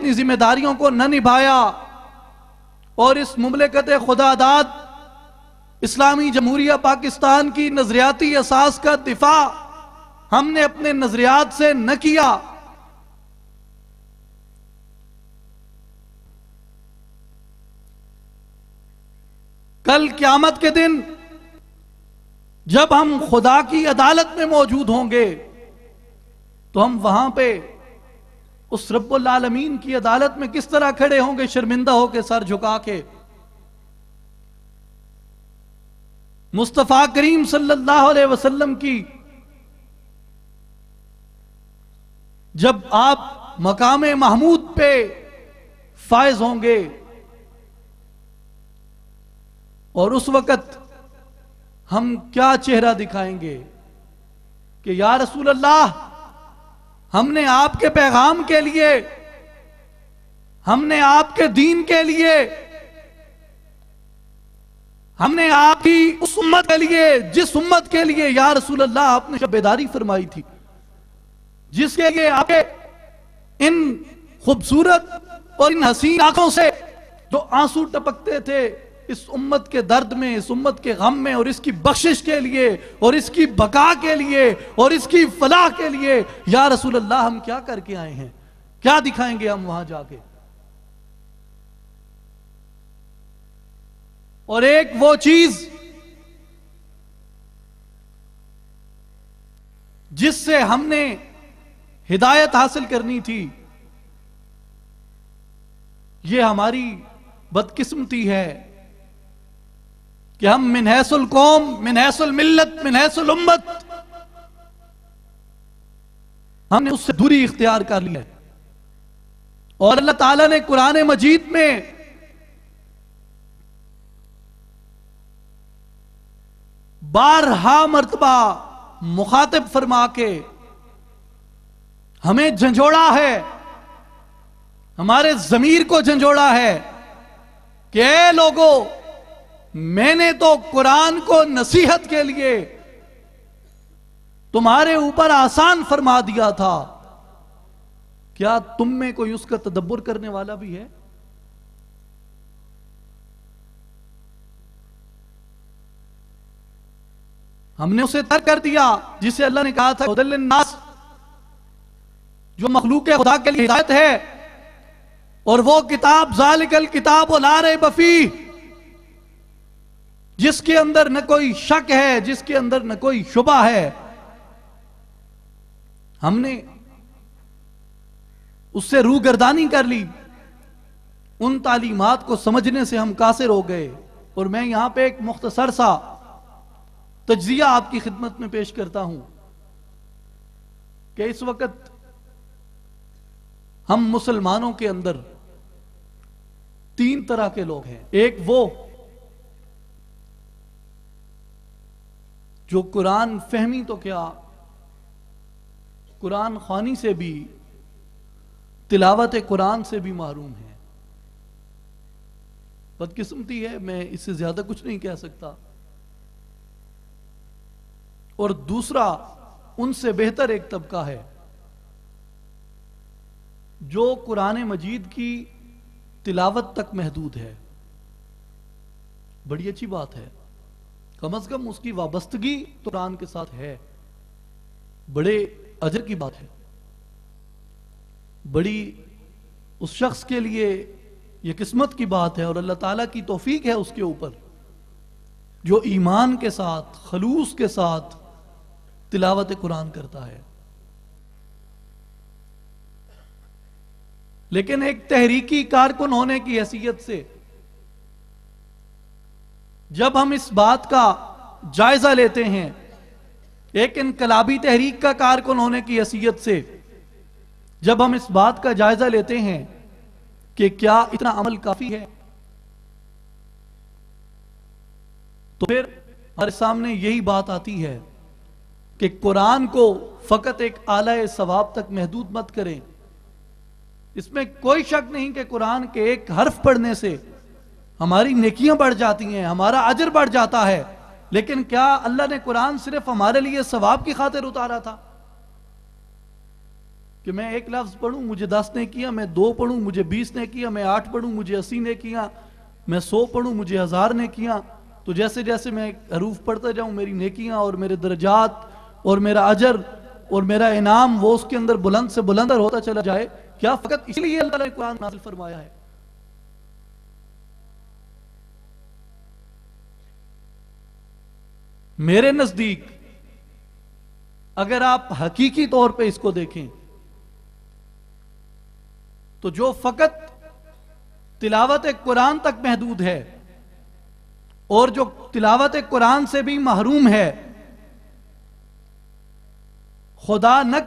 اپنی ذمہ داریوں کو نہ نبھایا اور اس مملکت خدا داد اسلامی جمہوریہ پاکستان کی نظریاتی اساس کا دفاع ہم نے اپنے نظریات سے نہ کیا، کل قیامت کے دن جب ہم خدا کی عدالت میں موجود ہوں گے تو ہم وہاں پہ اس رب العالمین کی عدالت میں کس طرح کھڑے ہوں گے، شرمندہ ہو کے، سر جھکا کے۔ مصطفیٰ کریم صلی اللہ علیہ وسلم کی جب آپ مقام محمود پہ فائز ہوں گے اور اس وقت ہم کیا چہرہ دکھائیں گے کہ یا رسول اللہ، ہم نے آپ کے پیغام کے لیے، ہم نے آپ کے دین کے لیے، ہم نے آپ کی اس امت کے لیے، جس امت کے لیے یا رسول اللہ آپ نے بیداری فرمائی تھی، جس کے لیے آپ کے ان خوبصورت اور ان حسین آنکھوں سے جو آنسو ٹپکتے تھے اس امت کے درد میں، اس امت کے غم میں، اور اس کی بخشش کے لیے اور اس کی بقا کے لیے اور اس کی فلاح کے لیے، یا رسول اللہ ہم کیا کر کے آئے ہیں، کیا دکھائیں گے ہم وہاں جا کے؟ اور ایک وہ چیز جس سے ہم نے ہدایت حاصل کرنی تھی، یہ ہماری بدقسمتی ہے کہ ہم من حیث القوم، من حیث الملت، من حیث الامت، ہم نے اس سے دوری اختیار کر لی ہے۔ اور اللہ تعالیٰ نے قرآن مجید میں بارہا مرتبہ مخاطب فرما کے ہمیں جھنجھوڑا ہے، ہمارے ضمیر کو جھنجھوڑا ہے کہ اے لوگو، میں نے تو قرآن کو نصیحت کے لیے تمہارے اوپر آسان فرما دیا تھا، کیا تم میں کوئی اس کا تدبر کرنے والا بھی ہے؟ ہم نے اسے ترک کر دیا جسے اللہ نے کہا تھا ہدی للناس، جو مخلوق خدا کے لیے ہدایت ہے، اور وہ کتاب ذالک الکتاب لا ریب فیہ، جس کے اندر نہ کوئی شک ہے، جس کے اندر نہ کوئی شبہ ہے۔ ہم نے اس سے روگردانی کر لی، ان تعلیمات کو سمجھنے سے ہم قاصر ہو گئے۔ اور میں یہاں پہ ایک مختصر سا تجزیہ آپ کی خدمت میں پیش کرتا ہوں کہ اس وقت ہم مسلمانوں کے اندر تین طرح کے لوگ ہیں۔ ایک وہ جو قرآن فہمی تو کیا، قرآن خوانی سے بھی، تلاوت قرآن سے بھی محروم ہے۔ بدقسمتی ہے، میں اس سے زیادہ کچھ نہیں کہہ سکتا۔ اور دوسرا ان سے بہتر ایک طبقہ ہے جو قرآن مجید کی تلاوت تک محدود ہے۔ بڑی اچھی بات ہے، کم از کم اس کی وابستگی قرآن کے ساتھ ہے، بڑے اجر کی بات ہے، بڑی اس شخص کے لیے یہ قسمت کی بات ہے، اور اللہ تعالیٰ کی توفیق ہے اس کے اوپر جو ایمان کے ساتھ، خلوص کے ساتھ تلاوت قرآن کرتا ہے۔ لیکن ایک تحریکی کارکن ہونے کی حیثیت سے جب ہم اس بات کا جائزہ لیتے ہیں، ایک انقلابی تحریک کا کارکن ہونے کی حیثیت سے جب ہم اس بات کا جائزہ لیتے ہیں کہ کیا اتنا عمل کافی ہے، تو پھر ہمارے سامنے یہی بات آتی ہے کہ قرآن کو فقط ایک اعلی ثواب تک محدود مت کریں۔ اس میں کوئی شک نہیں کہ قرآن کے ایک حرف پڑھنے سے ہماری نیکیاں بڑھ جاتی ہیں، ہمارا اجر بڑھ جاتا ہے، لیکن کیا اللہ نے قرآن صرف ہمارے لیے ثواب کی خاطر اتارا تھا؟ کہ میں ایک لفظ پڑھوں مجھے 10 نیکیاں، میں 2 پڑھوں مجھے 20 نیکیاں، میں 8 پڑھوں مجھے 80 نیکیاں، میں 100 پڑھوں مجھے 1000 نیکیاں. تو جیسے جیسے میں حروف پڑھتا جاؤں میری نیکیاں اور میرے درجات اور میرا اجر اور میرا انعام وہ اس کے اندر بلند سے بلندر ہوتا چلا جائے. کیا فقط اس لیے اللہ نے قرآن نازل فرمایا ہے؟ میرے نزدیک اگر آپ حقیقی طور پہ اس کو دیکھیں تو جو فقط تلاوت قرآن تک محدود ہے اور جو تلاوت قرآن سے بھی محروم ہے، خدا نہ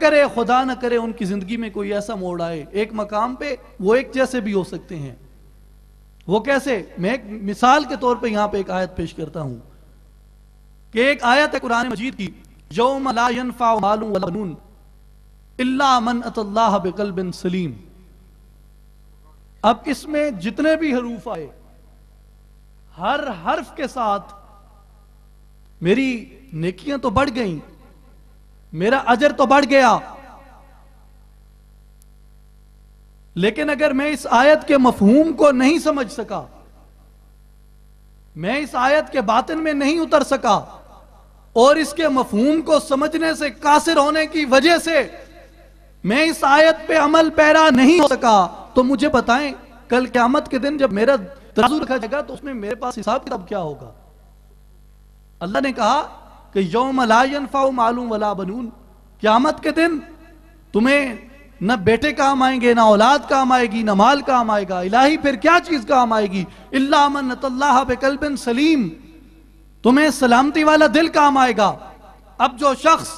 کرے ان کی زندگی میں کوئی ایسا موڑ آئے ایک مقام پہ وہ ایک جیسے بھی ہو سکتے ہیں. وہ کیسے؟ میں ایک مثال کے طور پہ یہاں پہ ایک آیت پیش کرتا ہوں کہ ایک آیت ہے قرآن مجید کی، یوم لا ينفع مال ولا بنون الا من اتى اللہ بقلب سلیم. اب اس میں جتنے بھی حروف آئے ہر حرف کے ساتھ میری نیکیاں تو بڑھ گئیں، میرا اجر تو بڑھ گیا، لیکن اگر میں اس آیت کے مفہوم کو نہیں سمجھ سکا، میں اس آیت کے باطن میں نہیں اتر سکا اور اس کے مفہوم کو سمجھنے سے قاصر ہونے کی وجہ سے میں اس آیت پہ عمل پیرا نہیں ہو سکا، تو مجھے بتائیں کل قیامت کے دن جب میرا ترازو رکھا جائے گا تو اس میں میرے پاس حساب کتاب کیا ہوگا؟ اللہ نے کہا کہ یوم لا ينفع مال ولا بنون، قیامت کے دن تمہیں نہ بیٹے کام آئیں گے، نہ اولاد کام آئے گی، نہ مال کام آئے گا. الہی پھر کیا چیز کام آئے گی؟ الا من اتى اللہ بقلب سلیم، تمہیں سلامتی والا دل کام آئے گا. اب جو شخص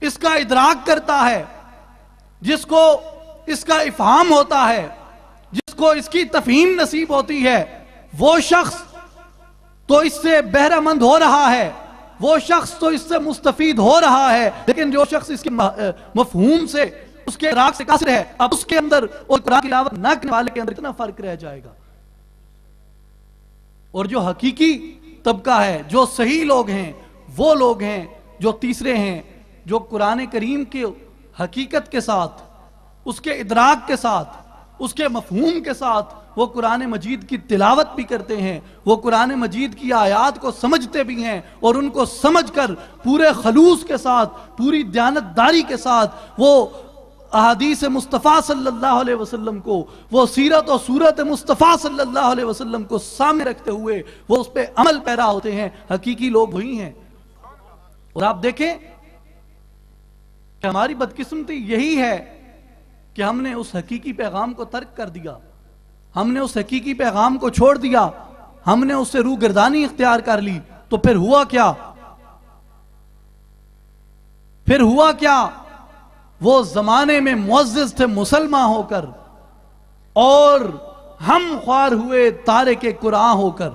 اس کا ادراک کرتا ہے، جس کو اس کا افہام ہوتا ہے، جس کو اس کی تفہیم نصیب ہوتی ہے، وہ شخص تو اس سے بہرہ مند ہو رہا ہے، وہ شخص تو اس سے مستفید ہو رہا ہے. لیکن جو شخص اس کے مفہوم سے، اس کے ادراک سے قاصر ہے، اب اس کے اندر اور قرآن کی تلاوت نہ کرنے والے کے اندر اتنا فرق رہ جائے گا. اور جو حقیقی طبقہ ہے، جو صحیح لوگ ہیں، وہ لوگ ہیں جو تیسرے ہیں، جو قرآن کریم کے حقیقت کے ساتھ، اس کے ادراک کے ساتھ، اس کے مفہوم کے ساتھ وہ قرآن مجید کی تلاوت بھی کرتے ہیں، وہ قرآن مجید کی آیات کو سمجھتے بھی ہیں اور ان کو سمجھ کر پورے خلوص کے ساتھ، پوری دیانتداری کے ساتھ وہ احادیث مصطفیٰ صلی اللہ علیہ وسلم کو، وہ سیرت و صورت مصطفیٰ صلی اللہ علیہ وسلم کو سامنے رکھتے ہوئے وہ اس پہ عمل پیرا ہوتے ہیں. حقیقی لوگ وہی ہیں. اور آپ دیکھیں کہ ہماری بدقسمتی یہی ہے کہ ہم نے اس حقیقی پیغام کو ترک کر دیا، ہم نے اس حقیقی پیغام کو چھوڑ دیا، ہم نے اس سے روگردانی اختیار کر لی. تو پھر ہوا کیا؟ وہ زمانے میں معزز تھے مسلمان ہو کر اور ہم خوار ہوئے تارک قرآن ہو کر.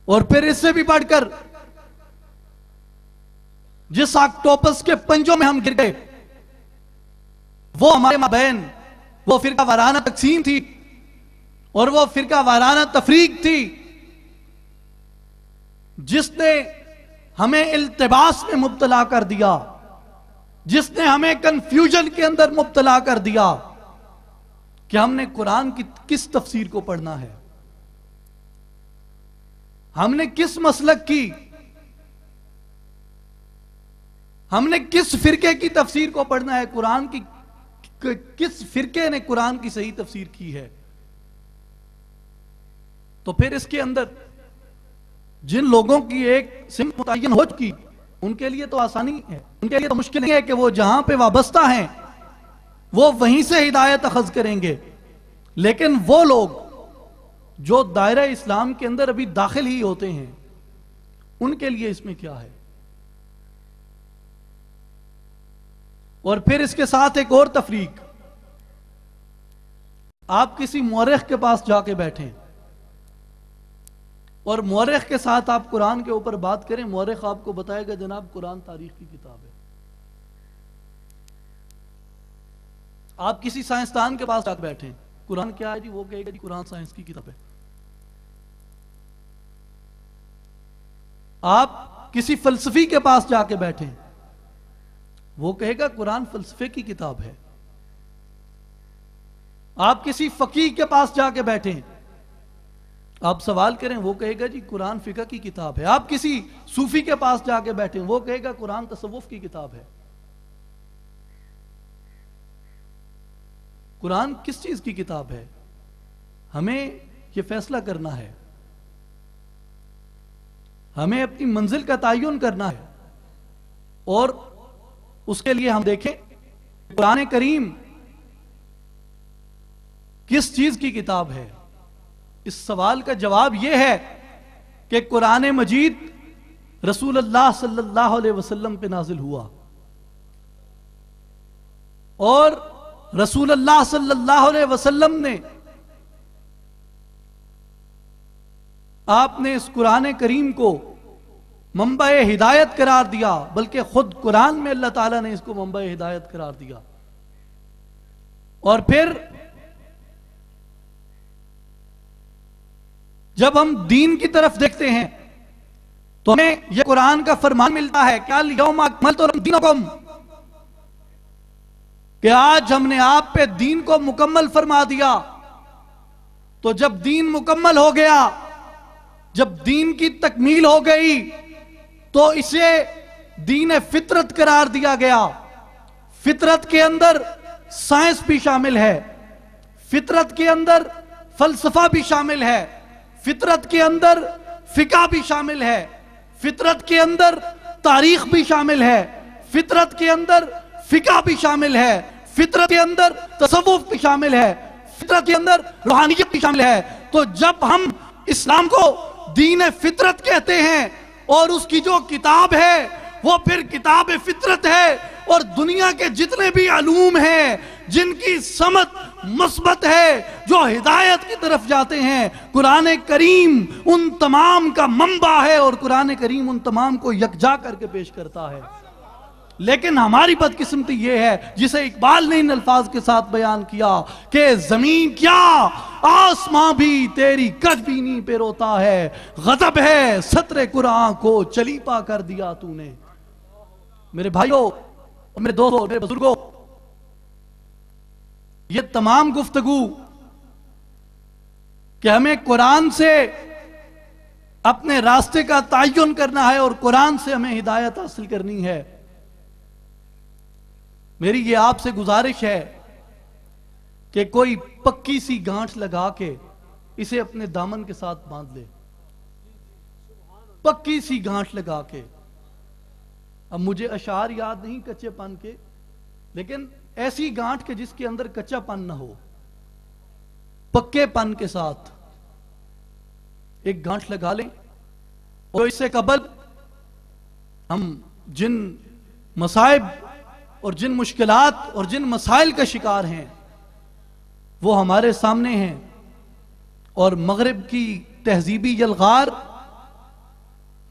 اور پھر اس سے بھی بڑھ کر جس آکٹوپس کے پنجوں میں ہم گر گئے وہ ہمارے مابین وہ فرقہ وارانہ تقسیم تھی اور وہ فرقہ وارانہ تفریق تھی جس نے ہمیں التباس میں مبتلا کر دیا، جس نے ہمیں کنفیوژن کے اندر مبتلا کر دیا کہ ہم نے قرآن کی کس تفسیر کو پڑھنا ہے، ہم نے کس مسلک کی، ہم نے کس فرقے کی تفسیر کو پڑھنا ہے، قرآن کی کس فرقے نے قرآن کی صحیح تفسیر کی ہے. تو پھر اس کے اندر جن لوگوں کی ایک سمت متعین ہو چکی ان کے لیے تو آسانی ہے، ان کے لیے تو مشکل نہیں ہے کہ وہ جہاں پہ وابستہ ہیں وہ وہیں سے ہدایت اخذ کریں گے. لیکن وہ لوگ جو دائرہ اسلام کے اندر ابھی داخل ہی ہوتے ہیں ان کے لیے اس میں کیا ہے؟ اور پھر اس کے ساتھ ایک اور تفریق، آپ کسی مورخ کے پاس جا کے بیٹھیں اور مورخ کے ساتھ آپ قرآن کے اوپر بات کریں، مورخ آپ کو بتائے گا جناب قرآن تاریخ کی کتاب ہے. آپ کسی سائنسدان کے پاس جا کے بیٹھیں، قرآن کیا ہے جی؟ وہ کہے گا جی قرآن سائنس کی کتاب ہے. آپ کسی فلسفی کے پاس جا کے بیٹھیں، وہ کہے گا قرآن فلسفے کی کتاب ہے۔ آپ کسی فقیہ کے پاس جا کے بیٹھیں، آپ سوال کریں، وہ کہے گا جی قرآن فقہ کی کتاب ہے۔ آپ کسی صوفی کے پاس جا کے بیٹھیں، وہ کہے گا قرآن تصوف کی کتاب ہے۔ قرآن کس چیز کی کتاب ہے؟ ہمیں یہ فیصلہ کرنا ہے، ہمیں اپنی منزل کا تعین کرنا ہے، اور اس کے لیے ہم دیکھیں قرآن کریم کس چیز کی کتاب ہے۔ اس سوال کا جواب یہ ہے کہ قرآن مجید رسول اللہ صلی اللہ علیہ وسلم پہ نازل ہوا، اور رسول اللہ صلی اللہ علیہ وسلم نے آپ نے اس قرآن کریم کو منبع ہدایت قرار دیا، بلکہ خود قرآن میں اللہ تعالیٰ نے اس کو منبع ہدایت قرار دیا۔ اور پھر جب ہم دین کی طرف دیکھتے ہیں تو ہمیں یہ قرآن کا فرمان ملتا ہے کہ اليوم اکملت لکم دینکم، کہ آج ہم نے آپ پہ دین کو مکمل فرما دیا۔ تو جب دین مکمل ہو گیا، جب دین کی تکمیل ہو گئی، تو اسے دین فطرت قرار دیا گیا۔ فطرت کے اندر سائنس بھی شامل ہے، فطرت کے اندر فلسفہ بھی شامل ہے، فطرت کے اندر فقہ بھی شامل ہے، فطرت کے اندر تاریخ بھی شامل ہے، فطرت کے اندر فقہ بھی شامل ہے، فطرت کے اندر تصوف بھی شامل ہے، فطرت کے اندر روحانیت بھی شامل ہے۔ تو جب ہم اسلام کو دین فطرت کہتے ہیں، اور اس کی جو کتاب ہے وہ پھر کتاب فطرت ہے، اور دنیا کے جتنے بھی علوم ہیں جن کی سمت مثبت ہے، جو ہدایت کی طرف جاتے ہیں، قرآن کریم ان تمام کا منبع ہے، اور قرآن کریم ان تمام کو یکجا کر کے پیش کرتا ہے۔ لیکن ہماری بدقسمتی یہ ہے، جسے اقبال نے ان الفاظ کے ساتھ بیان کیا کہ زمین کیا آسمان بھی تیری کج بینی پہ روتا ہے، غضب ہے سطر قرآن کو چلیپا کر دیا تو نے۔ میرے بھائیوں، میرے دوستوں، میرے بزرگوں، یہ تمام گفتگو کہ ہمیں قرآن سے اپنے راستے کا تعین کرنا ہے اور قرآن سے ہمیں ہدایت حاصل کرنی ہے، میری یہ آپ سے گزارش ہے کہ کوئی پکی سی گانٹھ لگا کے اسے اپنے دامن کے ساتھ باندھ لے، پکی سی گانٹھ لگا کے۔ اب مجھے اشعار یاد نہیں کچے پن کے، لیکن ایسی گانٹھ کے جس کے اندر کچا پن نہ ہو، پکے پن کے ساتھ ایک گانٹھ لگا لیں، اور اس سے قبل ہم جن مصائب اور جن مشکلات اور جن مسائل کا شکار ہیں وہ ہمارے سامنے ہیں، اور مغرب کی تہذیبی یلغار،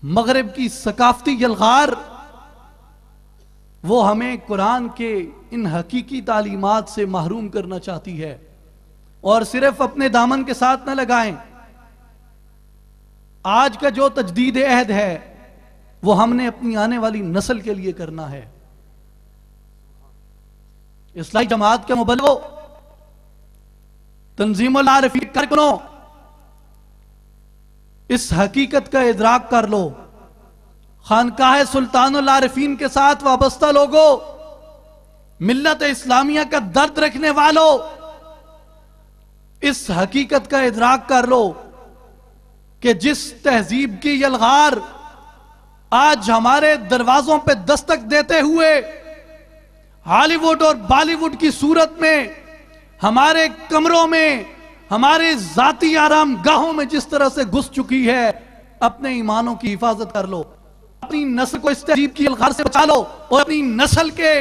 مغرب کی ثقافتی یلغار، وہ ہمیں قرآن کے ان حقیقی تعلیمات سے محروم کرنا چاہتی ہے۔ اور صرف اپنے دامن کے ساتھ نہ لگائیں، آج کا جو تجدید عہد ہے وہ ہم نے اپنی آنے والی نسل کے لیے کرنا ہے۔ اصلاحی جماعت کے مبلغوں، تنظیم العارفین کارکنوں، اس حقیقت کا ادراک کر لو۔ خانقاہ سلطان العارفین کے ساتھ وابستہ لوگوں، ملت اسلامیہ کا درد رکھنے والوں، اس حقیقت کا ادراک کر لو کہ جس تہذیب کی یلغار آج ہمارے دروازوں پہ دستک دیتے ہوئے ہالی ووڈ اور بالی ووڈ کی صورت میں ہمارے کمروں میں، ہمارے ذاتی آرام گاہوں میں جس طرح سے گھس چکی ہے، اپنے ایمانوں کی حفاظت کر لو، اپنی نسل کو اس تہذیب کی یلغار سے بچا لو، اور اپنی نسل کے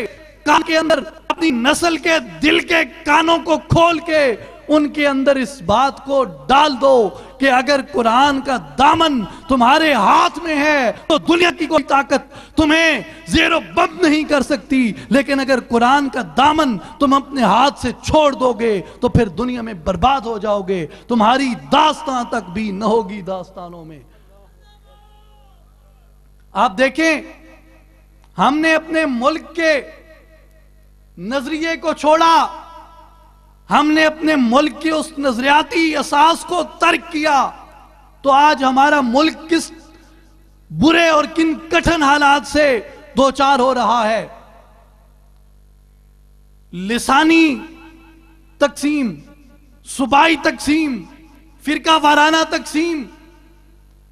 کان کے اندر، اپنی نسل کے دل کے کانوں کو کھول کے ان کے اندر اس بات کو ڈال دو کہ اگر قرآن کا دامن تمہارے ہاتھ میں ہے تو دنیا کی کوئی طاقت تمہیں زیر و بم نہیں کر سکتی، لیکن اگر قرآن کا دامن تم اپنے ہاتھ سے چھوڑ دو گے تو پھر دنیا میں برباد ہو جاؤ گے، تمہاری داستان تک بھی نہ ہوگی داستانوں میں۔ آپ دیکھیں ہم نے اپنے ملک کے نظریے کو چھوڑا، ہم نے اپنے ملک کے اس نظریاتی اساس کو ترک کیا، تو آج ہمارا ملک کس برے اور کن کٹھن حالات سے دوچار ہو رہا ہے۔ لسانی تقسیم، صوبائی تقسیم، فرقہ وارانہ تقسیم،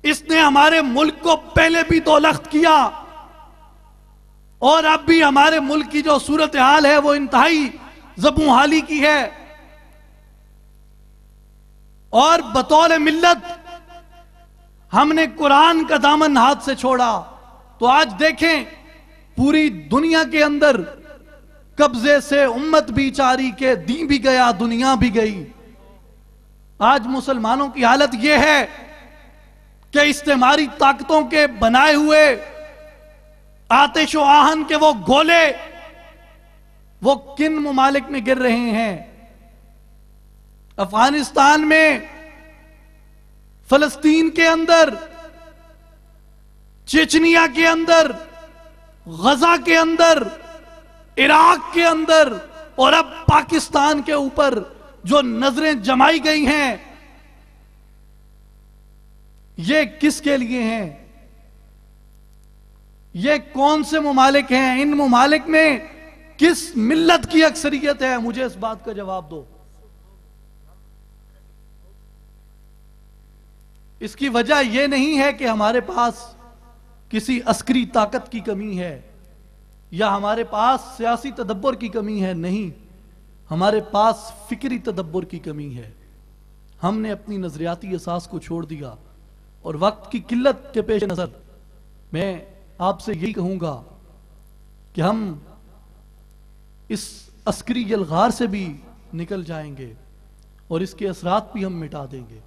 اس نے ہمارے ملک کو پہلے بھی دولخت کیا، اور اب بھی ہمارے ملک کی جو صورتحال ہے وہ انتہائی زبوں حالی کی ہے۔ اور بطور ملت ہم نے قرآن کا دامن ہاتھ سے چھوڑا، تو آج دیکھیں پوری دنیا کے اندر قبضے سے امت بھی چاری کے دین بھی گیا، دنیا بھی گئی۔ آج مسلمانوں کی حالت یہ ہے کہ استعماری طاقتوں کے بنائے ہوئے آتش و آہن کے وہ گولے وہ کن ممالک میں گر رہے ہیں؟ افغانستان میں، فلسطین کے اندر، چچنیا کے اندر، غزہ کے اندر، عراق کے اندر، اور اب پاکستان کے اوپر جو نظریں جمائی گئی ہیں، یہ کس کے لیے ہیں؟ یہ کون سے ممالک ہیں؟ ان ممالک میں کس ملت کی اکثریت ہے؟ مجھے اس بات کا جواب دو۔ اس کی وجہ یہ نہیں ہے کہ ہمارے پاس کسی عسکری طاقت کی کمی ہے یا ہمارے پاس سیاسی تدبر کی کمی ہے، نہیں، ہمارے پاس فکری تدبر کی کمی ہے۔ ہم نے اپنی نظریاتی اساس کو چھوڑ دیا، اور وقت کی قلت کے پیش نظر میں آپ سے یہی کہوں گا کہ ہم اس عسکری یلغار سے بھی نکل جائیں گے اور اس کے اثرات بھی ہم مٹا دیں گے۔